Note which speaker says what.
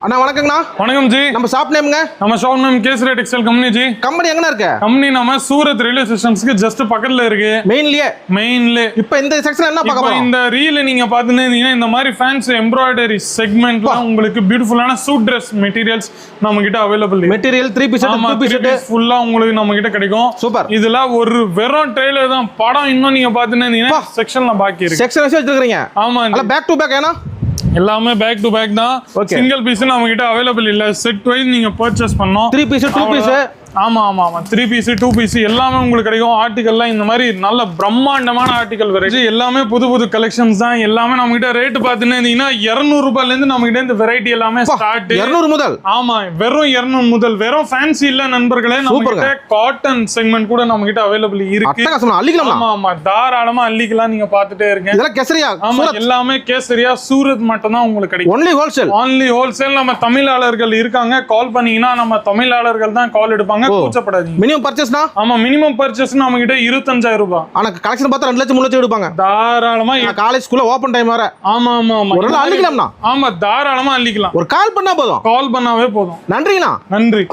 Speaker 1: அண்ணா வணக்கங்கண்ணா.
Speaker 2: வணக்கம் ஜி.
Speaker 1: நம்ம ஷாப் நேம்ங்க?
Speaker 2: நம்ம shop name Kesari textile company ji.
Speaker 1: Company எங்கண்ணா இருக்கு?
Speaker 2: கம்பெனி நம்ம சூரத் ரயில்வே ஸ்டேஷன்ஸ்க்கு ஜஸ்ட் பக்கத்துல இருக்கு. மெயின்ல.
Speaker 1: இப்போ இந்த செக்ஷன் என்ன பார்க்க போறோம்? இந்த
Speaker 2: ரீல் நீங்க பாத்துனீங்கன்னா இந்த மாதிரி ஃபேன்சி எம்ப்ராய்டரி செக்மெண்ட்ல உங்களுக்கு பியூட்டிஃபுல்லான சூட் Dress மெட்டீரியல்ஸ் நம்ம கிட்ட அவேலபிள் இருக்கு.
Speaker 1: Material 3 piece set 2 piece set
Speaker 2: ஃபுல்லா உங்களுக்கு நம்ம கிட்ட கிடைக்கும்.
Speaker 1: சூப்பர்.
Speaker 2: இதுல ஒரு வெறும் ட்ரெய்லர் தான், படம் இன்னும் நீங்க பாத்துனீங்கன்னா செக்ஷன்ல பாக்கி இருக்கு.
Speaker 1: செக்ஷன் வச்சு வச்சிருக்கீங்க?
Speaker 2: ஆமா.
Speaker 1: அல்ல பேக் டு பேக் ஏனா
Speaker 2: எல்லாமே பேக் டு பேக் தான். சிங்கிள் பீஸ் நம்ம கிட்ட அவேலபிள் இல்ல. செட் வைஸ் நீங்க பர்ச்சேஸ் பண்ணனும்.
Speaker 1: 3 பீஸ் 2 பீஸ்.
Speaker 2: ஆமா 3 பீஸ் 2 பீஸ் எல்லாமே உங்களுக்கு கிடைக்கும். ஆர்டிகல்லாம் இந்த மாதிரி நல்ல பிரம்மாண்டமான ஆர்டிகல் வெரைட்டி எல்லாமே புது கலெக்ஷன்ஸ் தான். எல்லாமே நம்ம கிட்ட ரேட் பாத்தீங்கன்னா 200 ரூபாயில இருந்து நம்ம கிட்ட இந்த வெரைட்டி எல்லாமே ஸ்டார்ட்.
Speaker 1: 200 முதல்?
Speaker 2: ஆமா, வெறும் 200 முதல். வெறும் ஃபேன்சி இல்ல நண்பர்களே, நம்ம கிட்ட காட்டன் செக்மெண்ட் கூட நம்ம கிட்ட அவேலபிள் இருக்கு. ஆமா, தாராளமா அள்ளிக்கலாம். நீங்க பாத்துட்டே இருக்கீங்க.
Speaker 1: இதெல்லாம் கேசரியா?
Speaker 2: ஆமா, எல்லாமே கேசரியா சூரத் மட்டும் தான் உங்களுக்கு கிடைக்கும்.
Speaker 1: Only wholesale.
Speaker 2: நம்ம தமிழாளர்கள் இருக்காங்க, கால் பண்ணீங்கன்னா நம்ம தமிழாளர்கள் தான் கால் எடுப்பாங்க. கூச்சப்படாதீங்க.
Speaker 1: மினிமம் பர்சேஸ்னா?
Speaker 2: ஆமா, மினிமம் பர்சேஸ் நம்ம கிட்ட 25000 ரூபாய்.
Speaker 1: ஆனா கலெக்ஷன் பார்த்தா 2 லட்சம் 3 லட்சம் எடுப்பாங்க
Speaker 2: தாராளமா.
Speaker 1: காலேஜ் ஸ்கூல்ல ஓபன் டைம் வர.
Speaker 2: ஆமா
Speaker 1: ஒரு நாள் அள்ளிக்கலாம்னா?
Speaker 2: ஆமா, தாராளமா அள்ளிக்கலாம்.
Speaker 1: ஒரு கால் பண்ணா போதும்.
Speaker 2: கால் பண்ணாவே போதும்.
Speaker 1: நன்றிண்ணா.
Speaker 2: நன்றி.